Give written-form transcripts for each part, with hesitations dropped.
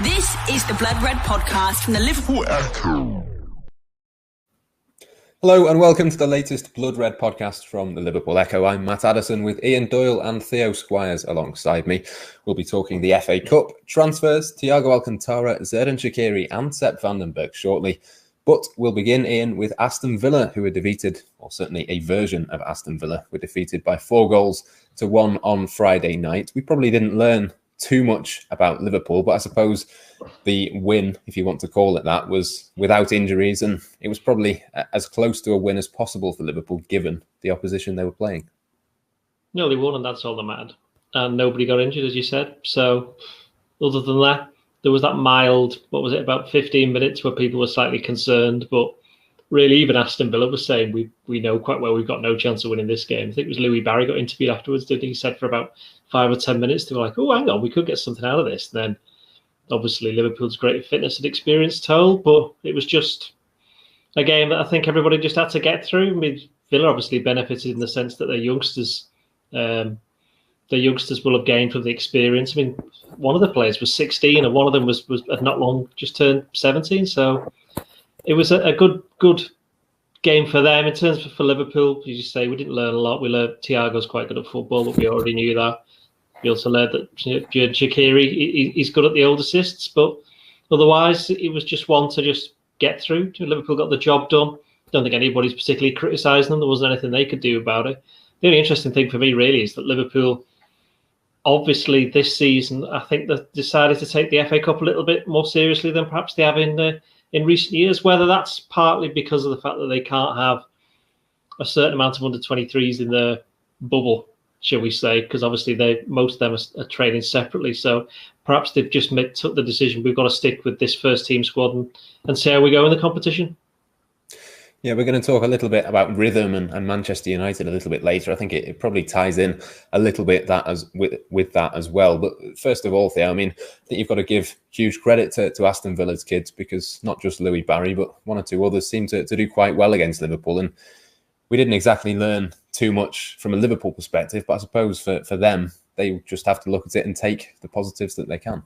This is the Blood Red podcast from the Liverpool Echo. Hello and welcome to the latest Blood Red podcast from the Liverpool Echo. I'm Matt Addison with Ian Doyle and Theo Squires alongside me. We'll be talking the FA Cup, transfers, Thiago Alcantara, Xherdan Shaqiri and Sepp van den Berg shortly. But we'll begin, Ian, with Aston Villa, who were defeated, or certainly a version of Aston Villa, were defeated by 4-1 on Friday night. We probably didn't learn too much about Liverpool, but I suppose the win, if you want to call it that, was without injuries, and it was probably as close to a win as possible for Liverpool given the opposition they were playing. No, they won, and that's all that mattered. And nobody got injured, as you said. So other than that, there was that mild, about 15 minutes where people were slightly concerned, but really even Aston Villa was saying we know quite well we've got no chance of winning this game. I think it was Louis Barry got interviewed afterwards, didn't he? He said for about 5 or 10 minutes, they were like, oh, hang on, we could get something out of this. And then obviously Liverpool's great fitness and experience told, but it was just a game that I think everybody just had to get through. I mean, Villa obviously benefited in the sense that their youngsters will have gained from the experience. I mean, one of the players was 16 and one of them had not long just turned 17. So it was a good game for them. In terms for Liverpool, as you say, we didn't learn a lot. We learned Thiago's quite good at football, but we already knew that. We also learned that Jurgen Shaqiri, he's good at the old assists, but otherwise it was just one to just get through. Liverpool got the job done. Don't think anybody's particularly criticising them. There wasn't anything they could do about it. The only interesting thing for me really is that Liverpool, obviously this season, I think they've decided to take the FA Cup a little bit more seriously than perhaps they have in recent years, whether that's partly because of the fact that they can't have a certain amount of under-23s in the bubble, shall we say, because obviously most of them are training separately. So perhaps they've just took the decision, we've got to stick with this first team squad and see how we go in the competition. Yeah, we're going to talk a little bit about rhythm and Manchester United a little bit later. I think it probably ties in a little bit with that as well. But first of all, Theo, I mean, I think you've got to give huge credit to Aston Villa's kids, because not just Louis Barry, but one or two others seem to do quite well against Liverpool. And we didn't exactly learn too much from a Liverpool perspective, but I suppose for them, they just have to look at it and take the positives that they can.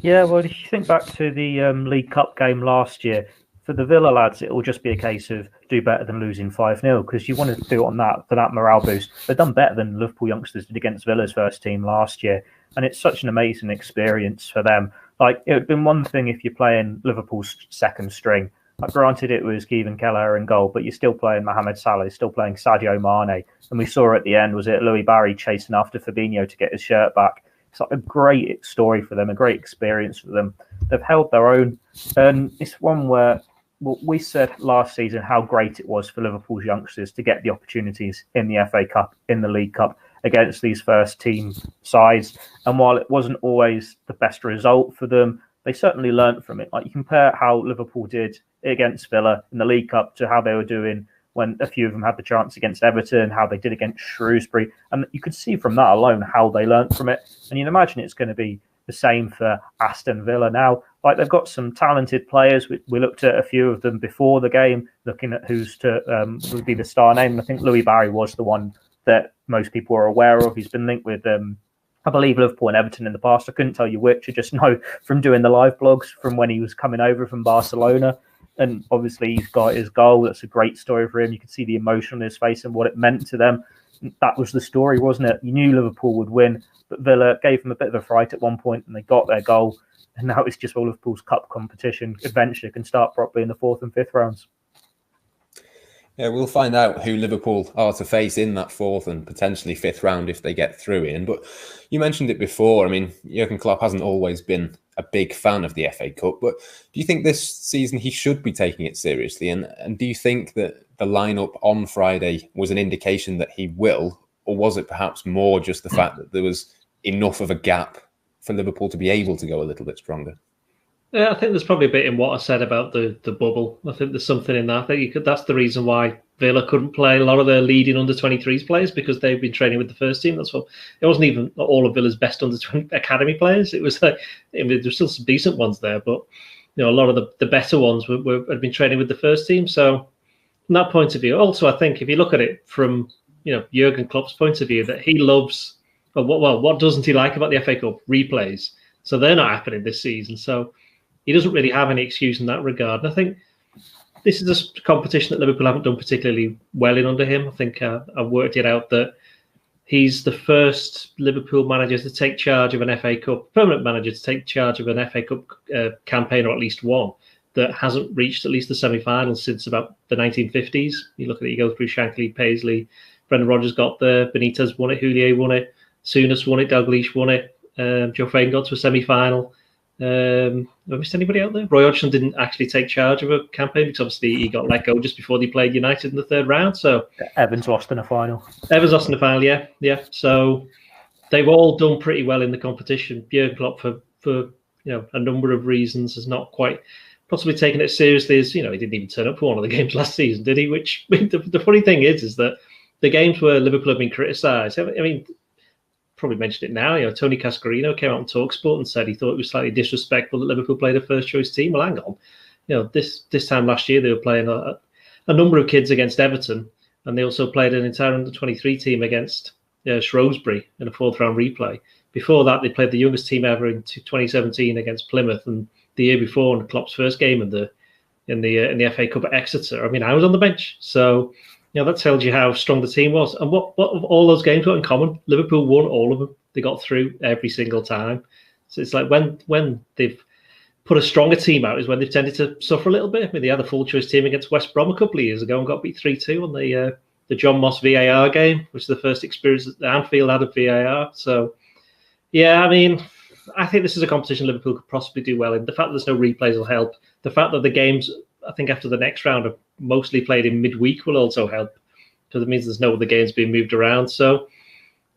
Yeah, well, if you think back to the League Cup game last year, for the Villa lads, it will just be a case of do better than losing 5-0, because you want to do it on that for that morale boost. They've done better than Liverpool youngsters did against Villa's first team last year, and it's such an amazing experience for them. Like, it would have been one thing if you're playing Liverpool's second string. Like, granted, it was Kevin Kelleher in goal, but you're still playing Mohamed Salah, you're still playing Sadio Mane, and we saw at the end, was it Louis Barry chasing after Fabinho to get his shirt back? It's like a great story for them, a great experience for them. They've held their own, and it's one where we said last season how great it was for Liverpool's youngsters to get the opportunities in the FA Cup, in the League Cup, against these first team sides. And while it wasn't always the best result for them, they certainly learnt from it. Like, you compare how Liverpool did against Villa in the League Cup to how they were doing when a few of them had the chance against Everton, how they did against Shrewsbury. And you could see from that alone how they learnt from it. And you'd imagine it's going to be the same for Aston Villa now. Like, they've got some talented players. We looked at a few of them before the game, looking at who's would be the star name. And I think Louis Barry was the one that most people are aware of. He's been linked with, I believe, Liverpool and Everton in the past. I couldn't tell you which. I just know from doing the live blogs from when he was coming over from Barcelona. And obviously he's got his goal. That's a great story for him. You could see the emotion on his face and what it meant to them. That was the story, wasn't it? You knew Liverpool would win, but Villa gave them a bit of a fright at one point and they got their goal. And now it's just Liverpool's cup competition eventually can start properly in the 4th and 5th rounds. Yeah, we'll find out who Liverpool are to face in that 4th and potentially 5th round if they get through in. But you mentioned it before. I mean, Jurgen Klopp hasn't always been a big fan of the FA Cup, but do you think this season he should be taking it seriously? And do you think that the lineup on Friday was an indication that he will, or was it perhaps more just the fact that there was enough of a gap for Liverpool to be able to go a little bit stronger? Yeah, I think there's probably a bit in what I said about the bubble. I think there's something in that. That's the reason why Villa couldn't play a lot of their leading under-23s players, because they've been training with the first team. That's what. It wasn't even all of Villa's best under-20 academy players. It was like, I mean, there's still some decent ones there, but a lot of the better ones had been training with the first team. So from that point of view, also I think if you look at it from Jurgen Klopp's point of view, that he loves. What doesn't he like about the FA Cup? Replays. So they're not happening this season. So he doesn't really have any excuse in that regard. And I think this is a competition that Liverpool haven't done particularly well in under him. I think I've worked it out that he's the first Liverpool manager to take charge of an FA Cup, permanent manager to take charge of an FA Cup campaign, or at least one, that hasn't reached at least the semi-finals since about the 1950s. You look at it, you go through Shankly, Paisley, Brendan Rodgers got there, Benitez won it, Houllier won it, Souness won it, Dalglish won it, Joe Fagan got to a semi-final. Have I missed anybody out there? Roy Hodgson didn't actually take charge of a campaign because obviously he got let go just before they played United in the third round. So Evans lost in a final. Yeah. So they've all done pretty well in the competition. Jurgen Klopp, for a number of reasons, has not quite possibly taken it seriously. As he didn't even turn up for one of the games last season, did he? Which the funny thing is that the games where Liverpool have been criticised. I mean, probably mentioned it now. Tony Cascarino came out on TalkSport and said he thought it was slightly disrespectful that Liverpool played a first choice team. Well, hang on. This time last year they were playing a number of kids against Everton, and they also played an entire under-23 team against Shrewsbury in a fourth round replay. Before that, they played the youngest team ever in 2017 against Plymouth, and the year before in Klopp's first game in the FA Cup at Exeter. I mean, I was on the bench, so. That tells you how strong the team was. And what all those games got in common? Liverpool won all of them. They got through every single time. So it's like when they've put a stronger team out is when they've tended to suffer a little bit. I mean, they had a full choice team against West Brom a couple of years ago and got beat 3-2 on the John Moss VAR game, which is the first experience that Anfield had of VAR. So, yeah, I mean, I think this is a competition Liverpool could possibly do well in. The fact that there's no replays will help. The fact that the games, I think, after the next round are mostly played in midweek will also help, because it means there's no other games being moved around. So,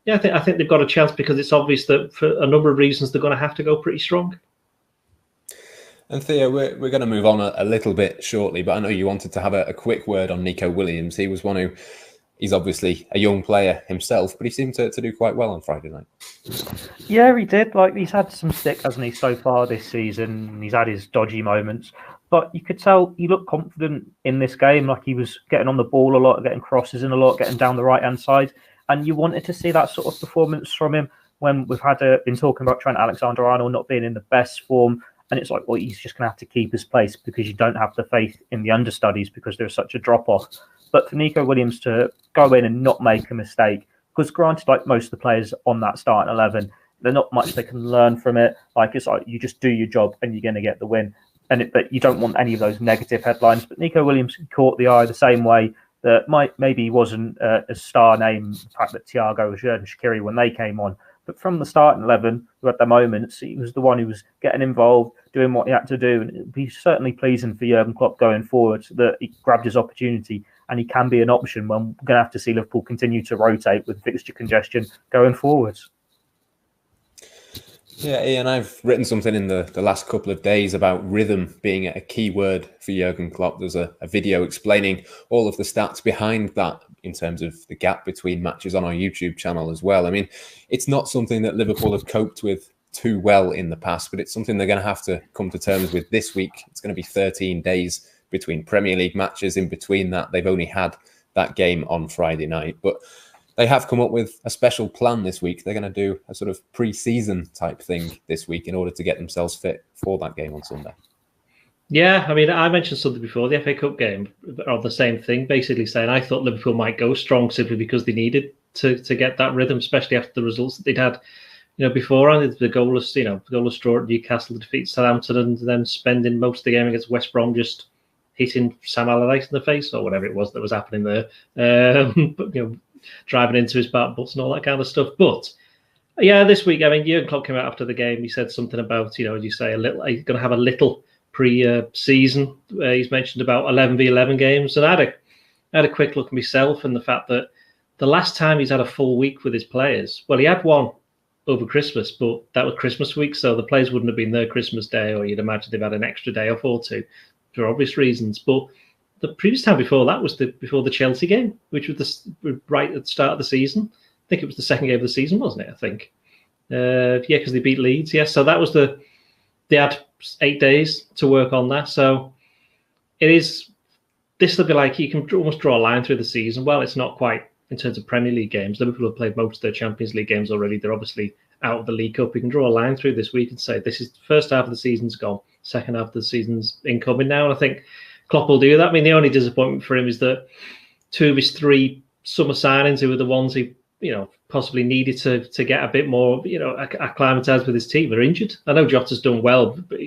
yeah, I think they've got a chance, because it's obvious that for a number of reasons they're going to have to go pretty strong. And Theo, we're going to move on a little bit shortly, but I know you wanted to have a quick word on Nico Williams. He was one who, he's obviously a young player himself, but he seemed to do quite well on Friday night. Yeah, he did. He's had some stick, hasn't he, so far this season. He's had his dodgy moments. But you could tell he looked confident in this game. He was getting on the ball a lot, getting crosses in a lot, getting down the right-hand side. And you wanted to see that sort of performance from him when we've been talking about Trent Alexander-Arnold not being in the best form. And it's he's just going to have to keep his place because you don't have the faith in the understudies because there's such a drop-off. But for Nico Williams to go in and not make a mistake, because granted, most of the players on that starting 11, there's not much they can learn from it. You just do your job and you're going to get the win. But you don't want any of those negative headlines. But Nico Williams caught the eye the same way that maybe he wasn't a star name, the fact that Thiago, Jurgen, Shaqiri, when they came on. But from the starting 11, who had their moments, he was the one who was getting involved, doing what he had to do. And it would be certainly pleasing for Jurgen Klopp going forward that he grabbed his opportunity and he can be an option when we're going to have to see Liverpool continue to rotate with fixture congestion going forwards. Yeah, Ian, I've written something in the last couple of days about rhythm being a key word for Jurgen Klopp. There's a video explaining all of the stats behind that in terms of the gap between matches on our YouTube channel as well. I mean, it's not something that Liverpool have coped with too well in the past, but it's something they're going to have to come to terms with this week. It's going to be 13 days between Premier League matches. In between that, they've only had that game on Friday night. But they have come up with a special plan this week. They're going to do a sort of pre-season type thing this week in order to get themselves fit for that game on Sunday. Yeah, I mean, I mentioned something before the FA Cup game, or the same thing, basically saying I thought Liverpool might go strong simply because they needed to get that rhythm, especially after the results that they'd had, beforehand. The goalless draw at Newcastle, to defeat Southampton, and then spending most of the game against West Brom just hitting Sam Allardyce in the face or whatever it was that was happening there. Driving into his back butts and all that kind of stuff. But yeah, this week, I mean, Jurgen Klopp came out after the game. He said something about, as you say, he's going to have a little pre-season. He's mentioned about 11v11 games. And I had a quick look at myself and the fact that the last time he's had a full week with his players, well, he had one over Christmas, but that was Christmas week. So the players wouldn't have been there Christmas Day, or you'd imagine they've had an extra day off or two for obvious reasons. But the previous time before that was before the Chelsea game, which was right at the start of the season. I think it was the second game of the season, wasn't it? I think. Because they beat Leeds. Yeah, so that was they had 8 days to work on that. So this will be like, you can almost draw a line through the season. Well, it's not quite in terms of Premier League games. Liverpool have played most of their Champions League games already. They're obviously out of the League Cup. We can draw a line through this week and say this is the first half of the season's gone, second half of the season's incoming now. And I think Klopp will do that. I mean, the only disappointment for him is that 2 of his 3 summer signings, who were the ones he, possibly needed to get a bit more, acclimatized with his team, are injured. I know Jota's done well, but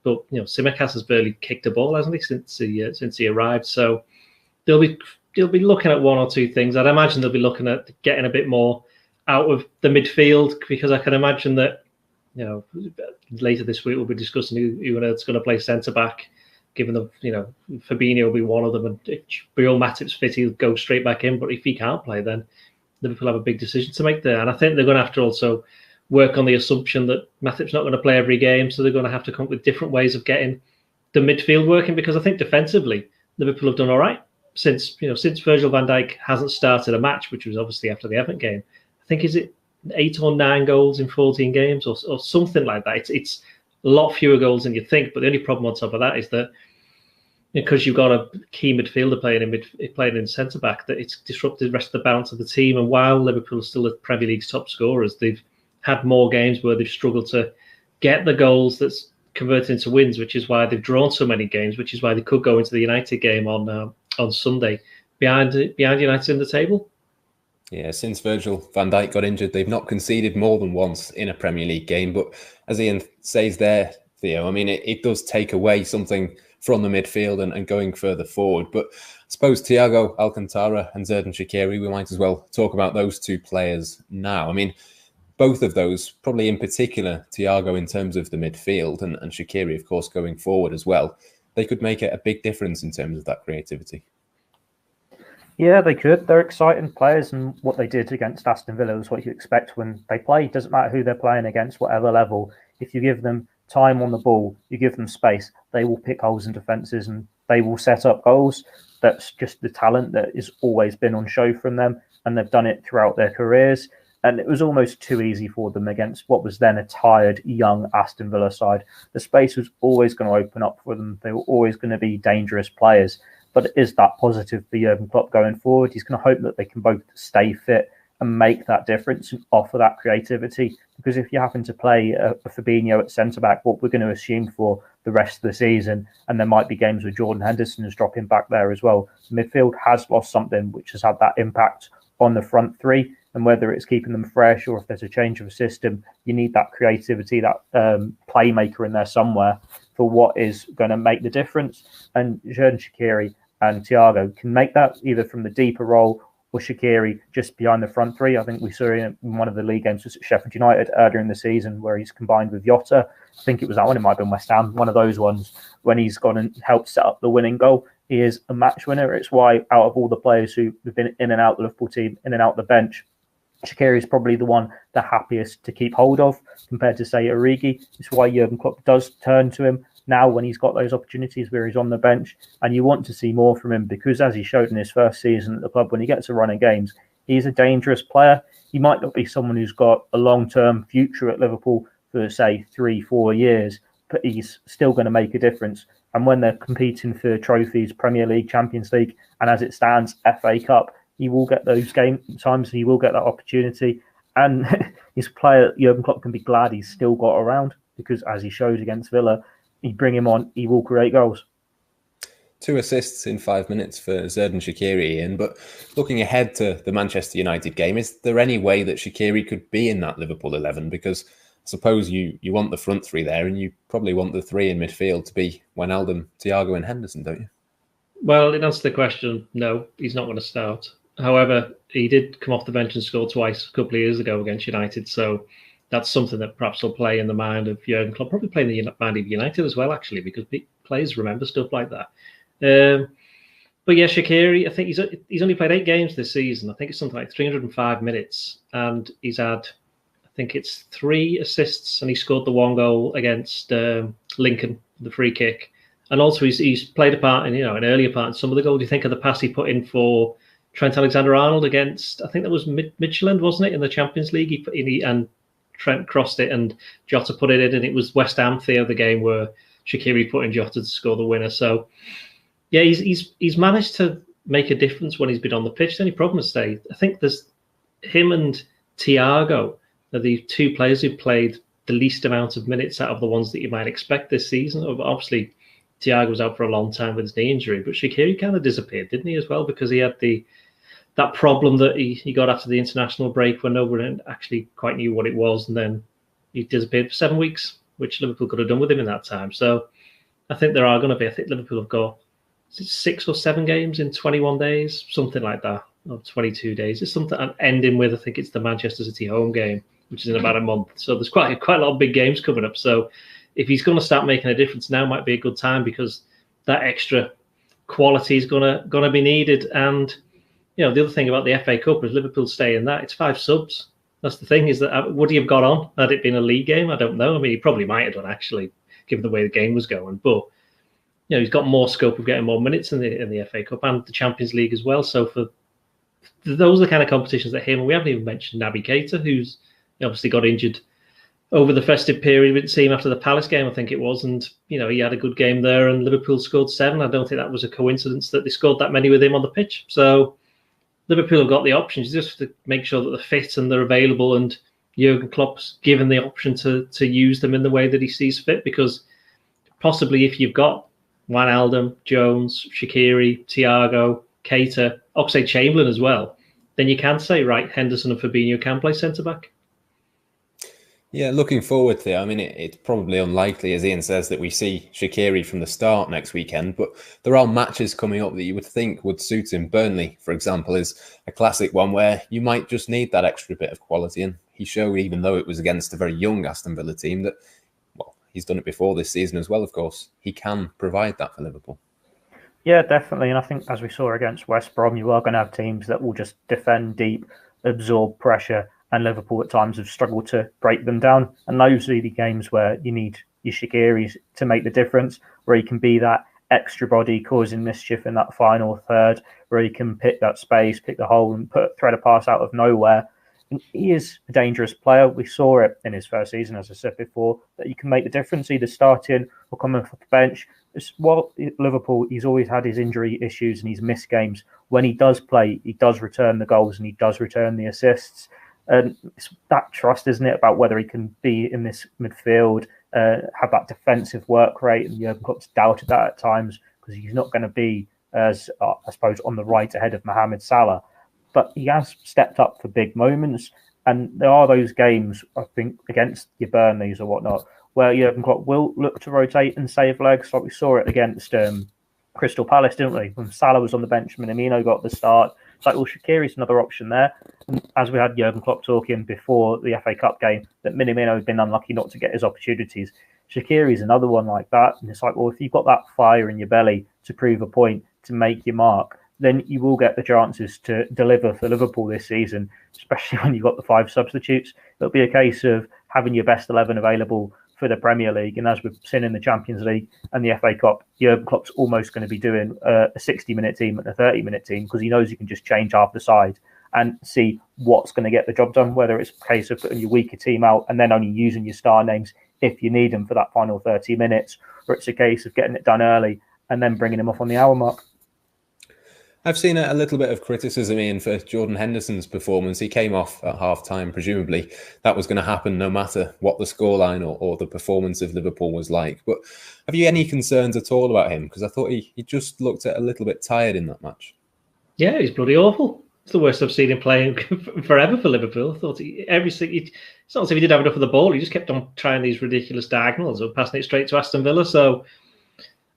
Tsimikas has barely kicked a ball, hasn't he, since he arrived? So they'll be looking at 1 or 2 things. I'd imagine they'll be looking at getting a bit more out of the midfield, because I can imagine that, later this week we'll be discussing who on earth's going to play centre back. Given the, Fabinho will be one of them, and if Real Matip's fit, he'll go straight back in. But if he can't play, then Liverpool have a big decision to make there. And I think they're going to have to also work on the assumption that Matip's not going to play every game, so they're going to have to come up with different ways of getting the midfield working. Because I think defensively, Liverpool have done all right since Virgil van Dijk hasn't started a match, which was obviously after the Everton game. I think is it 8 or 9 goals in 14 games or something like that. It's a lot fewer goals than you think, but the only problem on top of that is that because you've got a key midfielder playing in centre back, that it's disrupted the rest of the balance of the team. And while Liverpool are still the Premier League's top scorers, they've had more games where they've struggled to get the goals that's converted into wins, which is why they've drawn so many games, which is why they could go into the United game on Sunday behind United in the table. Yeah, since Virgil van Dijk got injured, they've not conceded more than once in a Premier League game. But as Ian says there, Theo, I mean, it does take away something from the midfield and going further forward. But I suppose Thiago Alcantara and Xherdan Shaqiri, we might as well talk about those 2 players now. I mean, both of those, probably in particular Thiago in terms of the midfield and Shaqiri, of course, going forward as well, they could make a big difference in terms of that creativity. Yeah, they could. They're exciting players, and what they did against Aston Villa was what you expect when they play. It doesn't matter who they're playing against, whatever level. If you give them time on the ball, you give them space, they will pick holes in defences and they will set up goals. That's just the talent that has always been on show from them, and they've done it throughout their careers. And it was almost too easy for them against what was then a tired, young Aston Villa side. The space was always going to open up for them. They were always going to be dangerous players. But it is that positive for Jurgen Klopp going forward. He's going to hope that they can both stay fit and make that difference and offer that creativity. Because if you happen to play a Fabinho at centre-back, what we're going to assume for the rest of the season, and there might be games where Jordan Henderson is dropping back there as well, midfield has lost something which has had that impact on the front 3. And whether it's keeping them fresh or if there's a change of a system, you need that creativity, that playmaker in there somewhere for what is going to make the difference. And Xherdan Shaqiri and Thiago can make that either from the deeper role or Shaqiri just behind the front 3. I think we saw in one of the league games was at Sheffield United earlier in the season where he's combined with Jota. I think it was that one. It might have been West Ham. One of those ones when he's gone and helped set up the winning goal. He is a match winner. It's why out of all the players who've been in and out the Liverpool team, in and out the bench, Shaqiri is probably the one the happiest to keep hold of compared to, say, Origi. It's why Jurgen Klopp does turn to him now when he's got those opportunities where he's on the bench, and you want to see more from him because, as he showed in his first season at the club, when he gets a run of games, he's a dangerous player. He might not be someone who's got a long-term future at Liverpool for, say, 3-4 years, but he's still going to make a difference. And when they're competing for trophies, Premier League, Champions League, and as it stands, FA Cup, he will get those game times, he will get that opportunity. And his player, Jurgen Klopp, can be glad he's still got around because, as he showed against Villa, you bring him on, he will create goals. 2 assists in 5 minutes for Xherdan Shaqiri, Ian. But looking ahead to the Manchester United game, is there any way that Shaqiri could be in that Liverpool 11? Because I suppose you want the front 3 there, and you probably want the 3 in midfield to be Wijnaldum, Thiago and Henderson, don't you? Well, in answer to the question, no, he's not going to start. However, he did come off the bench and score twice a couple of years ago against United, so that's something that perhaps will play in the mind of Jurgen Klopp, probably play in the mind of United as well, actually, because players remember stuff like that. But yeah, Shaqiri, I think he's only played 8 games this season. I think it's something like 305 minutes, and he's had, I think it's 3 assists, and he scored the 1 goal against Lincoln, the free kick. And also he's played a part in, an earlier part in some of the goals. Do you think of the pass he put in for Trent Alexander-Arnold against, I think that was Midtjylland, wasn't it, in the Champions League? And Trent crossed it and Jota put it in, and it was West Ham, Theo, the game where Shaqiri put in Jota to score the winner. So, yeah, he's managed to make a difference when he's been on the pitch. The only problem is, I think there's him and Thiago are the two players who played the least amount of minutes out of the ones that you might expect this season. Obviously, Thiago was out for a long time with his knee injury, but Shaqiri kind of disappeared, didn't he, as well? Because he had that problem that he got after the international break when nobody actually quite knew what it was, and then he disappeared for 7 weeks, which Liverpool could have done with him in that time. So I think there are going to be, I think Liverpool have got 6 or 7 games in 21 days, something like that, or 22 days. It's something I'm ending with, I think it's the Manchester City home game, which is in about a month. So there's quite a lot of big games coming up. So if he's going to start making a difference now, might be a good time, because that extra quality is going to be needed. And the other thing about the FA Cup is Liverpool stay in that. It's 5 subs. That's the thing, is that would he have got on had it been a league game? I don't know. I mean, he probably might have done, actually, given the way the game was going. But he's got more scope of getting more minutes in the FA Cup and the Champions League as well. So for those are the kind of competitions that him, and we haven't even mentioned Naby Keita, who's obviously got injured over the festive period. We didn't see him after the Palace game, I think it was, and he had a good game there, and Liverpool scored 7. I don't think that was a coincidence that they scored that many with him on the pitch. So Liverpool have got the options, just to make sure that they're fit and they're available, and Jurgen Klopp's given the option to use them in the way that he sees fit, because possibly if you've got Wijnaldum, Jones, Shaqiri, Thiago, Keita, Oxlade-Chamberlain as well, then you can say, right, Henderson and Fabinho can play centre-back. Yeah, looking forward to it. I mean, it's probably unlikely, as Ian says, that we see Shaqiri from the start next weekend, but there are matches coming up that you would think would suit him. Burnley, for example, is a classic one where you might just need that extra bit of quality, and he showed, even though it was against a very young Aston Villa team, that, well, he's done it before this season as well, of course. He can provide that for Liverpool. Yeah, definitely. And I think, as we saw against West Brom, you are going to have teams that will just defend deep, absorb pressure, and Liverpool at times have struggled to break them down. And those are the games where you need your Shaqiris to make the difference, where he can be that extra body causing mischief in that final third, where he can pick that space, pick the hole, and thread a pass out of nowhere. And he is a dangerous player. We saw it in his first season, as I said before, that you can make the difference either starting or coming off the bench. Liverpool, he's always had his injury issues and he's missed games. When he does play, he does return the goals and he does return the assists. And it's that trust, isn't it, about whether he can be in this midfield, have that defensive work rate. And Jurgen Klopp's doubted that at times, because he's not going to be, as I suppose, on the right ahead of Mohamed Salah. But he has stepped up for big moments. And there are those games, I think, against your Burnleys or whatnot, where Jurgen Klopp will look to rotate and save legs, like we saw it against Crystal Palace, didn't we? When Salah was on the bench, Minamino got the start. It's like, well, Shaqiri's another option there. And as we had Jurgen Klopp talking before the FA Cup game, that Minamino had been unlucky not to get his opportunities. Shaqiri's another one like that. And it's like, well, if you've got that fire in your belly to prove a point, to make your mark, then you will get the chances to deliver for Liverpool this season, especially when you've got the 5 substitutes. It'll be a case of having your best 11 available for the Premier League. And as we've seen in the Champions League and the FA Cup, Jurgen Klopp's almost going to be doing a 60-minute team and a 30-minute team, because he knows he can just change half the side and see what's going to get the job done, whether it's a case of putting your weaker team out and then only using your star names if you need them for that final 30 minutes, or it's a case of getting it done early and then bringing them off on the hour mark. I've seen a little bit of criticism, Ian, for Jordan Henderson's performance. He came off at half-time. Presumably that was going to happen no matter what the scoreline or the performance of Liverpool was like. But have you any concerns at all about him? Because I thought he just looked a little bit tired in that match. Yeah, he's bloody awful. It's the worst I've seen him playing forever for Liverpool. I thought it's not as if he did have enough of the ball. He just kept on trying these ridiculous diagonals or passing it straight to Aston Villa. So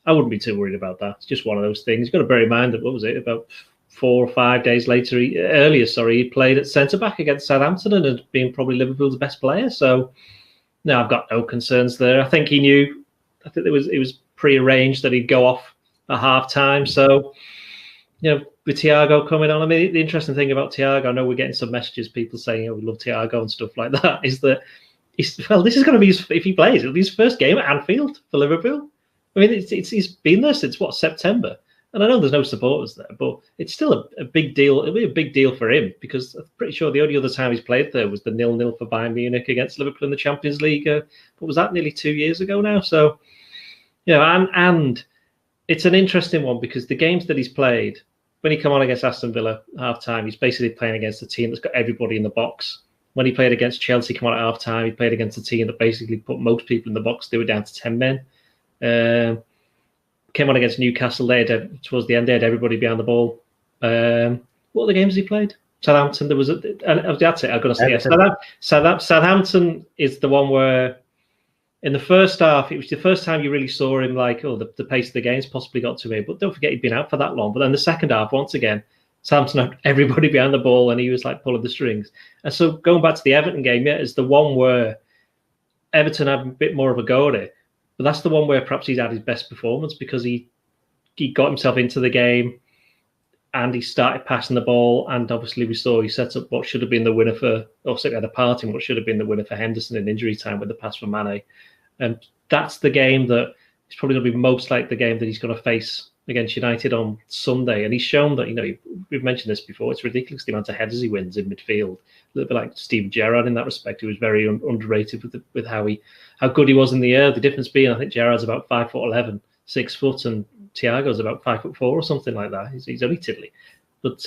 I wouldn't be too worried about that. It's just one of those things. You've got to bear in mind that, what was it, about 4 or 5 days earlier, he played at centre-back against Southampton and had been probably Liverpool's best player. So, no, I've got no concerns there. I think he knew, it was pre-arranged that he'd go off at half-time. So, with Thiago coming on, I mean, the interesting thing about Thiago, I know we're getting some messages, people saying, we love Thiago and stuff like that, is that, this is going to be, if he plays, it'll be his first game at Anfield for Liverpool. I mean, he's been there since, September? And I know there's no supporters there, but it's still a big deal. It'll be a big deal for him, because I'm pretty sure the only other time he's played there was the 0-0 for Bayern Munich against Liverpool in the Champions League. What was that, nearly 2 years ago now? So, and it's an interesting one, because the games that he's played, when he come on against Aston Villa half-time, he's basically playing against a team that's got everybody in the box. When he played against Chelsea, come on at half time, he played against a team that basically put most people in the box. They were down to 10 men. Came on against Newcastle there towards the end. They had everybody behind the ball. What were the games he played? Southampton. There was that's it. I've got to say, Southampton is the one where in the first half, it was the first time you really saw him like, the pace of the game's possibly got to me. But don't forget, he'd been out for that long. But then the second half, once again, Southampton had everybody behind the ball and he was like pulling the strings. And so going back to the Everton game, is the one where Everton had a bit more of a go at it. But that's the one where perhaps he's had his best performance because he got himself into the game and he started passing the ball. And obviously we saw he set up what should have been the winner certainly had a part in what should have been the winner for Henderson in injury time with the pass for Mane. And that's the game that is probably going to be most like the game that he's going to face against United on Sunday. And he's shown that, we've mentioned this before, it's ridiculous the amount of headers he wins in midfield. A little bit like Steven Gerrard in that respect, who was very underrated with how good he was in the air. The difference being, I think Gerrard's about 5'11", 6 foot, and Thiago's about 5'4" or something like that. He's only tiddly. But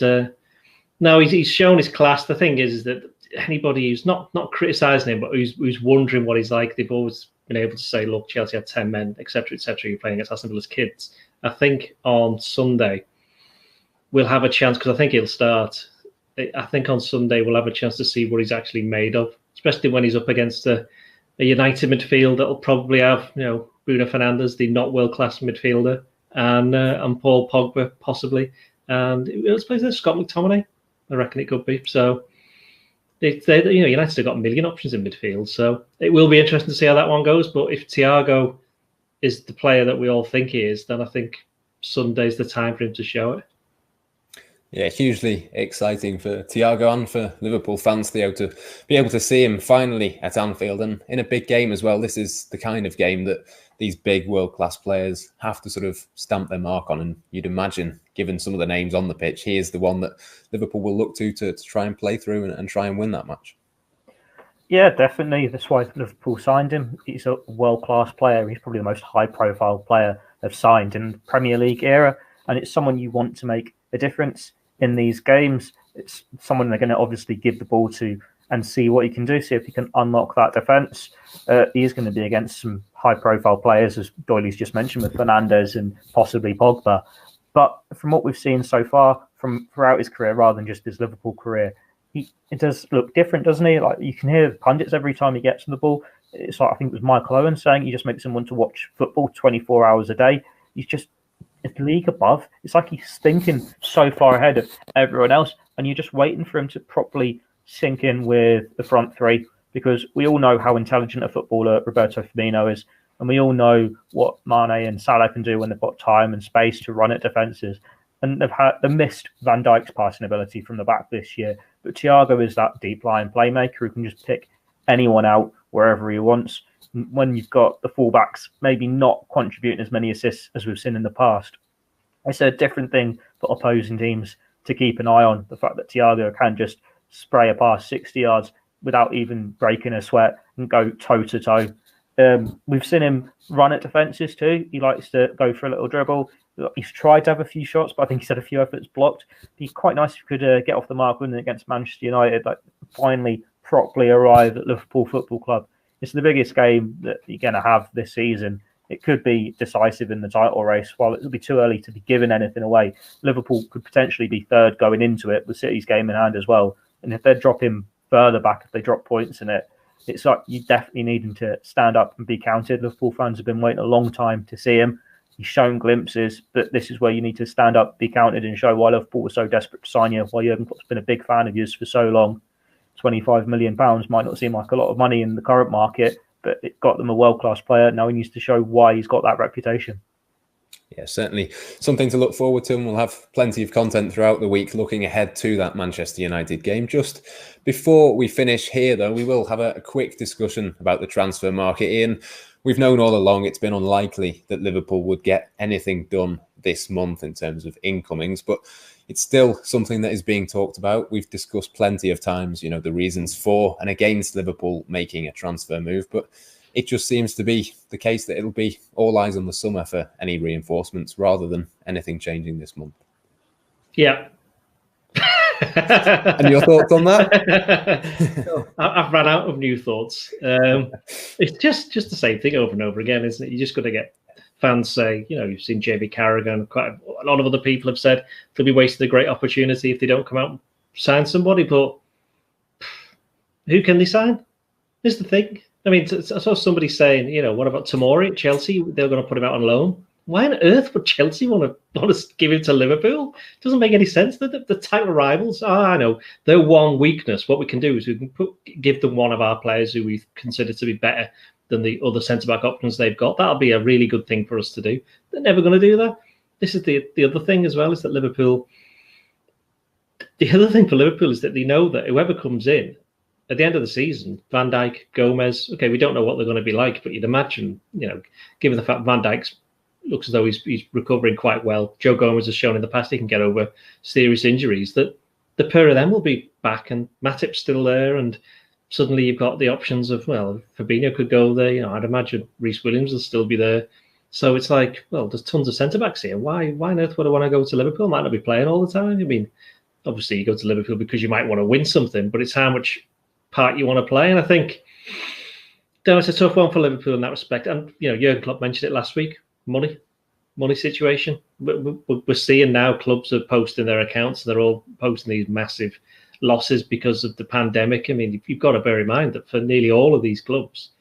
no, he's shown his class. The thing is that anybody who's not criticising him, but who's wondering what he's like, they've always been able to say, look, Chelsea had 10 men, etc., etc. You're playing against Aston Villa's kids. I think on Sunday we'll have a chance, because I think he'll start. I think on Sunday we'll have a chance to see what he's actually made of, especially when he's up against a United midfield that'll probably have, Bruno Fernandes, the not world-class midfielder, and Paul Pogba possibly. And let's play this, Scott McTominay. I reckon it could be. So United have got a million options in midfield, so it will be interesting to see how that one goes. But if Thiago is the player that we all think he is, then I think Sunday's the time for him to show it. Yeah, hugely exciting for Thiago and for Liverpool fans, Theo, to be able to see him finally at Anfield and in a big game as well. This is the kind of game that these big world-class players have to sort of stamp their mark on. And you'd imagine, given some of the names on the pitch, he is the one that Liverpool will look to try and play through and try and win that match. Yeah, definitely. That's why Liverpool signed him. He's a world-class player. He's probably the most high-profile player they've signed in the Premier League era. And it's someone you want to make a difference in these games. It's someone they're going to obviously give the ball to and see what he can do, see if he can unlock that defence. He is going to be against some high-profile players, as Doyley's just mentioned, with Fernandes and possibly Pogba. But from what we've seen so far from throughout his career, rather than just his Liverpool career, it does look different, doesn't he? Like, you can hear the pundits every time he gets on the ball. It's like, I think it was Michael Owen saying, he just makes him want to watch football 24 hours a day. He's just a league above. It's like he's thinking so far ahead of everyone else, and you're just waiting for him to properly sink in with the front three, because we all know how intelligent a footballer Roberto Firmino is, and we all know what Mane and Salah can do when they've got time and space to run at defences. And they've missed Van Dijk's passing ability from the back this year, but Thiago is that deep line playmaker who can just pick anyone out wherever he wants. When you've got the fullbacks maybe not contributing as many assists as we've seen in the past, it's a different thing for opposing teams to keep an eye on. The fact that Thiago can just spray a pass 60 yards without even breaking a sweat and go toe-to-toe. We've seen him run at defences too. He likes to go for a little dribble. He's tried to have a few shots, but I think he's had a few efforts blocked. It'd be quite nice if he could get off the mark winning against Manchester United, like finally properly arrive at Liverpool Football Club. It's the biggest game that you're going to have this season. It could be decisive in the title race. While it'll be too early to be giving anything away, Liverpool could potentially be third going into it with City's game in hand as well. And if they're dropping further back, if they drop points in it, it's like you definitely need him to stand up and be counted. Liverpool fans have been waiting a long time to see him. He's shown glimpses, but this is where you need to stand up, be counted, and show why Liverpool was so desperate to sign you, why Jurgen Klopp's been a big fan of yours for so long. £25 million might not seem like a lot of money in the current market, but it got them a world-class player. Now he needs to show why he's got that reputation. Yeah, certainly something to look forward to, and we'll have plenty of content throughout the week looking ahead to that Manchester United game. Just before we finish here, though, we will have a quick discussion about the transfer market. Ian, we've known all along it's been unlikely that Liverpool would get anything done this month in terms of incomings, but it's still something that is being talked about. We've discussed plenty of times, the reasons for and against Liverpool making a transfer move, but it just seems to be the case that it'll be all eyes on the summer for any reinforcements rather than anything changing this month. Yeah. And your thoughts on that? I've run out of new thoughts. It's just the same thing over and over again, isn't it? You just got to get fans say, you've seen JB Carragher, quite a lot of other people have said they'll be wasting a great opportunity if they don't come out and sign somebody. But who can they sign? Is the thing. I mean, I saw somebody saying, what about Tomori at Chelsea? They're going to put him out on loan. Why on earth would Chelsea want to give him to Liverpool? It doesn't make any sense. The type of rivals. I know their one weakness. What we can do is we can give them one of our players who we consider to be better than the other centre-back options they've got. That'll be a really good thing for us to do. They're never going to do that. This is the other thing as well, is that Liverpool... The other thing for Liverpool is that they know that whoever comes in, at the end of the season, Van Dijk, Gomez, okay, we don't know what they're going to be like, but you'd imagine, given the fact Van Dijk looks as though he's recovering quite well, Joe Gomez has shown in the past he can get over serious injuries, that the pair of them will be back, and Matip's still there, and suddenly you've got the options of, Fabinho could go there. I'd imagine Reece Williams will still be there. So it's like, there's tons of centre-backs here. Why on earth would I want to go to Liverpool? I might not be playing all the time. I mean, obviously you go to Liverpool because you might want to win something, but it's how much part you want to play. And I think it's a tough one for Liverpool in that respect. And, Jurgen Klopp mentioned it last week, money situation. We're seeing now clubs are posting their accounts. They're all posting these massive losses because of the pandemic. I mean, you've got to bear in mind that for nearly all of these clubs,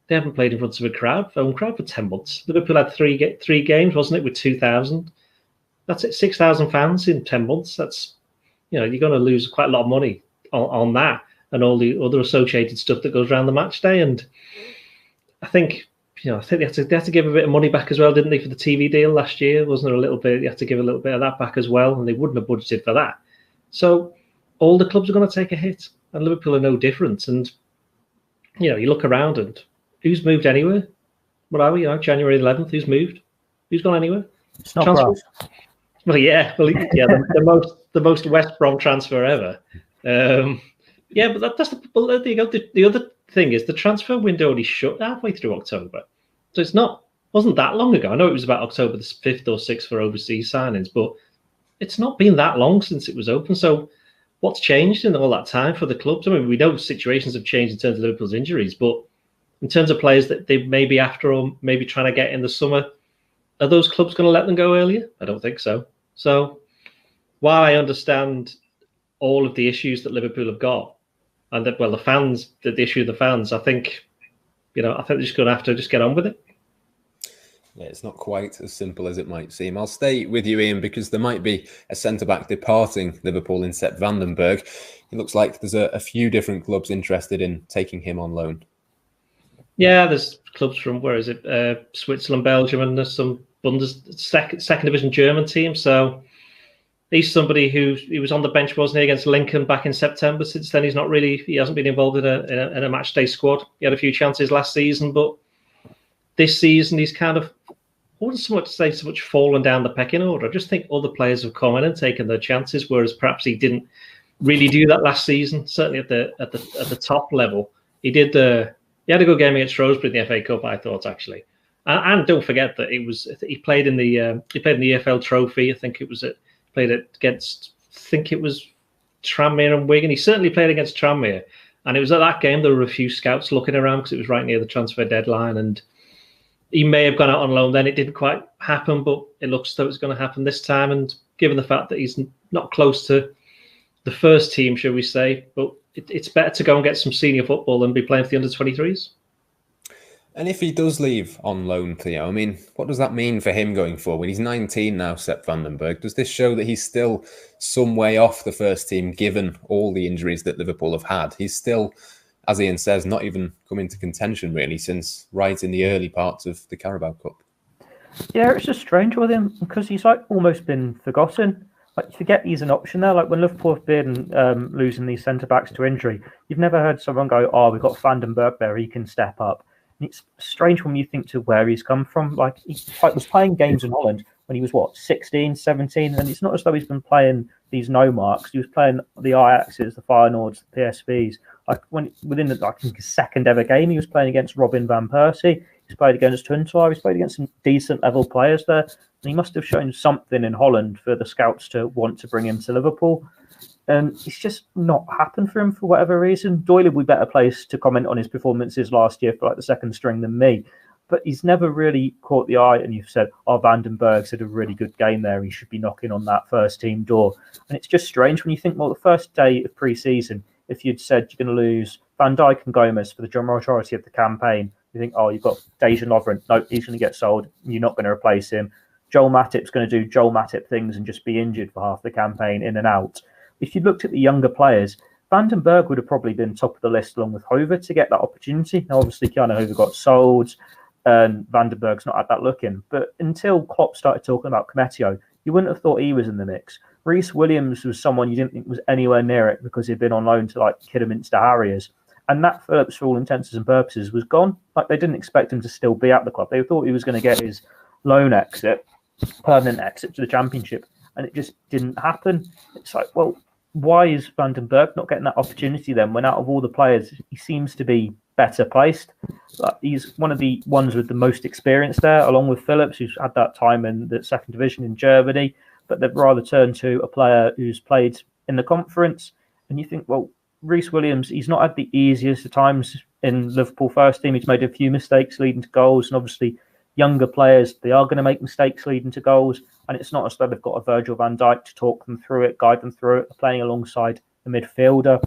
they haven't played in front of a home crowd for 10 months. Liverpool had three games, wasn't it, with 2,000? That's it, 6,000 fans in 10 months. That's, you're going to lose quite a lot of money on that and all the other associated stuff that goes around the match day. And I think they had to give a bit of money back as well, didn't they, for the TV deal last year? Wasn't there a little bit? You had to give a little bit of that back as well, and they wouldn't have budgeted for that. So all the clubs are going to take a hit, and Liverpool are no different. And you look around, and who's moved anywhere? What are we? January 11th. Who's moved? Who's gone anywhere? It's not Well, the most West Brom transfer ever. But that's the other thing is the transfer window only shut halfway through October, so wasn't that long ago. I know it was about October the 5th or 6th for overseas signings, but it's not been that long since it was open. So what's changed in all that time for the clubs? I mean, we know situations have changed in terms of Liverpool's injuries, but in terms of players that they may be after or maybe trying to get in the summer, are those clubs going to let them go earlier? I don't think so. So while I understand all of the issues that Liverpool have got, and that, the issue of the fans, I think they're just going to have to just get on with it. Yeah, it's not quite as simple as it might seem. I'll stay with you, Ian, because there might be a centre-back departing Liverpool in Sepp van den Berg. It looks like there's a few different clubs interested in taking him on loan. Yeah, there's clubs from, where is it, Switzerland, Belgium, and there's some second division German team. So he's somebody he was on the bench, wasn't he, against Lincoln back in September. Since then, he hasn't been involved in a match day squad. He had a few chances last season, but this season he's kind of, I wouldn't so much fallen down the pecking order. I just think other players have come in and taken their chances, whereas perhaps he didn't really do that last season. Certainly at the top level, he did. He had a good game against Shrewsbury in the FA Cup, I thought, actually. And don't forget that he played in the EFL Trophy. I think it was against Tranmere and Wigan. He certainly played against Tranmere, and it was at that game there were a few scouts looking around because it was right near the transfer deadline, and he may have gone out on loan then. It didn't quite happen, but it looks as though it's going to happen this time. And given the fact that he's not close to the first team, shall we say, but it's better to go and get some senior football than be playing for the under-23s. And if he does leave on loan, Theo, I mean, what does that mean for him going forward? He's 19 now, Sepp van den Berg. Does this show that he's still some way off the first team, given all the injuries that Liverpool have had? He's still, as Ian says, not even come into contention, really, since right in the early parts of the Carabao Cup. Yeah, it's just strange with him, because he's almost been forgotten. You forget he's an option there. When Liverpool have been losing these centre-backs to injury, you've never heard someone go, we've got Van den Berg there, he can step up. It's strange when you think to where he's come from. He was playing games in Holland when he was, 16, 17? And it's not as though he's been playing these no-marks. He was playing the Ajaxes, the Feyenoords, the PSVs. Within his second ever game, he was playing against Robin van Persie. He's played against Hunter. He's played against some decent level players there. And he must have shown something in Holland for the scouts to want to bring him to Liverpool. And it's just not happened for him for whatever reason. Doyle would be better placed to comment on his performances last year for like the second string than me. But he's never really caught the eye. And you've said, Vandenberg's had a really good game there. He should be knocking on that first team door. And it's just strange when you think, well, the first day of pre-season, if you'd said you're going to lose Van Dijk and Gomez for the majority of the campaign, you think, you've got Dejan Lovren. No, he's going to get sold. You're not going to replace him. Joel Matip's going to do Joel Matip things and just be injured for half the campaign in and out. If you looked at the younger players, Vandenberg would have probably been top of the list along with Hover to get that opportunity. Now, obviously, Keanu Hover got sold and Vandenberg's not had that look in. But until Klopp started talking about Cometio, you wouldn't have thought he was in the mix. Reece Williams was someone you didn't think was anywhere near it because he'd been on loan to like Kidderminster Harriers. And Nat Phillips, for all intents and purposes, was gone. Like they didn't expect him to still be at the club. They thought he was going to get his loan exit, permanent exit to the Championship, and it just didn't happen. It's like, well, why is Vandenberg not getting that opportunity then? When out of all the players, he seems to be better placed. Like, he's one of the ones with the most experience there, along with Phillips, who's had that time in the second division in Germany. But they've rather turned to a player who's played in the conference. And you think, well, Reece Williams, he's not had the easiest of times in Liverpool first team. He's made a few mistakes leading to goals, and obviously younger players, they are going to make mistakes leading to goals, and it's not as though they've got a Virgil van Dijk to talk them through it, guide them through it. They're playing alongside the midfielder.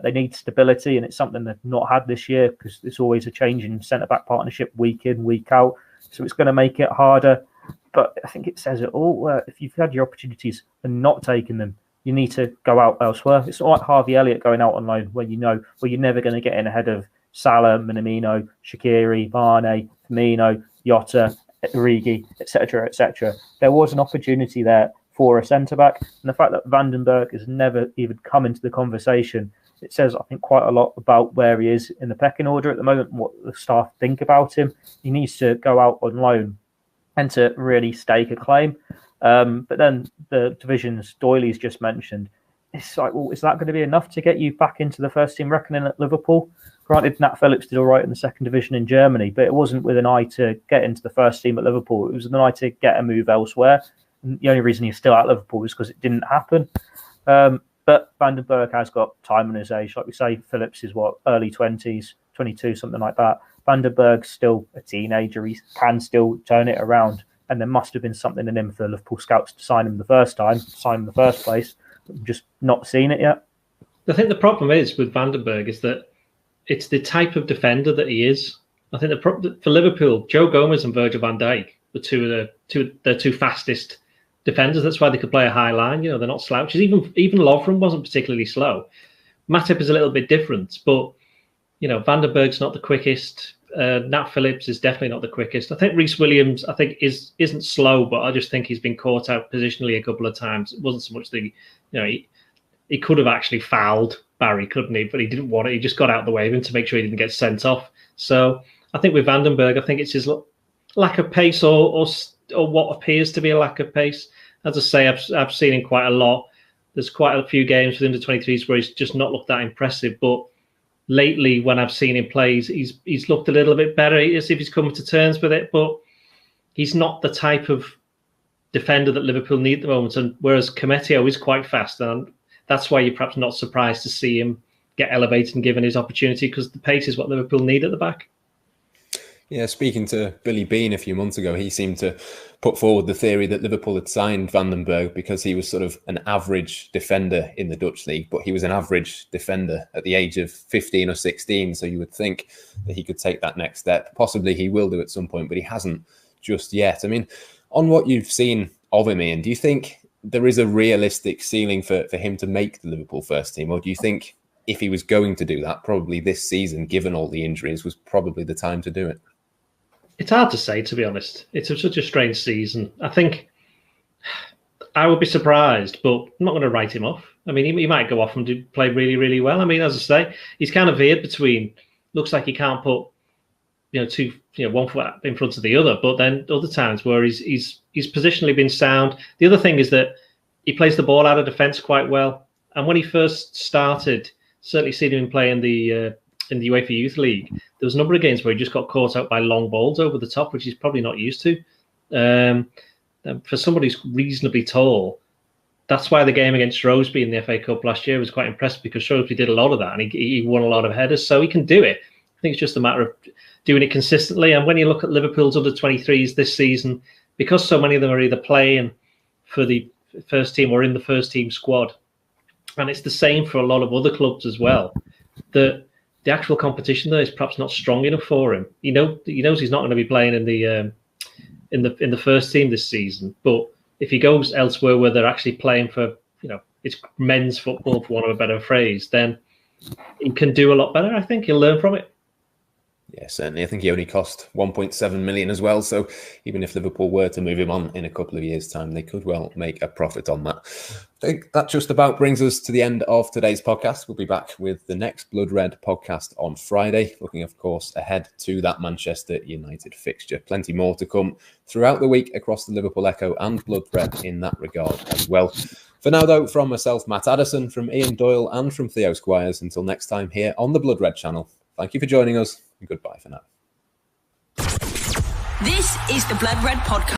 They need stability, and it's something they've not had this year because it's always a change in centre-back partnership week in, week out. So it's going to make it harder. But I think it says it all. If you've had your opportunities and not taken them, you need to go out elsewhere. It's not like Harvey Elliott going out on loan where you know you're never going to get in ahead of Salah, Minamino, Shaqiri, Varane, Firmino, Jota, Origi, etc., etc. There was an opportunity there for a centre-back, and the fact that Vandenberg has never even come into the conversation, it says, I think, quite a lot about where he is in the pecking order at the moment and what the staff think about him. He needs to go out on loan and to really stake a claim. But then the divisions Doyley's just mentioned, it's like, well, is that going to be enough to get you back into the first team reckoning at Liverpool? Granted, Nat Phillips did all right in the second division in Germany, but it wasn't with an eye to get into the first team at Liverpool. It was with an eye to get a move elsewhere. And the only reason he's still at Liverpool is because it didn't happen. But Vandenberg has got time on his age. Like we say, Phillips is early 20s, 22, something like that. Vandenberg's still a teenager. He can still turn it around. And there must have been something in him for Liverpool scouts to sign him the first place. We've just not seen it yet. I think the problem is with Vandenberg is that it's the type of defender that he is. I think for Liverpool, Joe Gomez and Virgil van Dijk were their two fastest defenders. That's why they could play a high line. You know, they're not slouches. Even Lovren wasn't particularly slow. Matip is a little bit different, but you know, Vandenberg's not the quickest. Nat Phillips is definitely not the quickest. I think Reece Williams, isn't slow, but I just think he's been caught out positionally a couple of times. It wasn't so much he could have actually fouled Barry, couldn't he? But he didn't want it. He just got out of the way of him to make sure he didn't get sent off. So I think with Vandenberg, I think it's his lack of pace or what appears to be a lack of pace. As I say, I've seen him quite a lot. There's quite a few games with under-23s where he's just not looked that impressive, but lately, when I've seen him play, he's looked a little bit better. As if he's coming to terms with it, but he's not the type of defender that Liverpool need at the moment. And whereas Cometio is quite fast, and that's why you're perhaps not surprised to see him get elevated and given his opportunity, because the pace is what Liverpool need at the back. Yeah, speaking to Billy Bean a few months ago, he seemed to put forward the theory that Liverpool had signed Vandenberg because he was sort of an average defender in the Dutch league, but he was an average defender at the age of 15 or 16. So you would think that he could take that next step. Possibly he will do at some point, but he hasn't just yet. I mean, on what you've seen of him, Ian, do you think there is a realistic ceiling for him to make the Liverpool first team? Or do you think if he was going to do that, probably this season, given all the injuries, was probably the time to do it? It's hard to say, to be honest. It's such a strange season. I think I would be surprised, but I'm not going to write him off. I mean, he might go off and play really, really well. I mean, as I say, he's kind of veered between, looks like he can't put, one foot in front of the other, but then other times where he's positionally been sound. The other thing is that he plays the ball out of defence quite well. And when he first started, certainly seen him play in the UEFA Youth League, there was a number of games where he just got caught out by long balls over the top, which he's probably not used to. For somebody who's reasonably tall, that's why the game against Shrewsbury in the FA Cup last year was quite impressive, because Shrewsbury did a lot of that and he won a lot of headers, so he can do it. I think it's just a matter of doing it consistently. And when you look at Liverpool's under 23s this season, because so many of them are either playing for the first team or in the first team squad, and it's the same for a lot of other clubs as well, the actual competition there is perhaps not strong enough for him. He knows he's not going to be playing in the first team this season, but if he goes elsewhere where they're actually playing for, it's men's football, for want of a better phrase, then he can do a lot better. I think he'll learn from it. Yeah, certainly. I think he only cost 1.7 million as well. So even if Liverpool were to move him on in a couple of years' time, they could well make a profit on that. I think that just about brings us to the end of today's podcast. We'll be back with the next Blood Red podcast on Friday, looking, of course, ahead to that Manchester United fixture. Plenty more to come throughout the week across the Liverpool Echo and Blood Red in that regard as well. For now, though, from myself, Matt Addison, from Ian Doyle and from Theo Squires, until next time here on the Blood Red channel, thank you for joining us and goodbye for now. This is the Blood Red Podcast.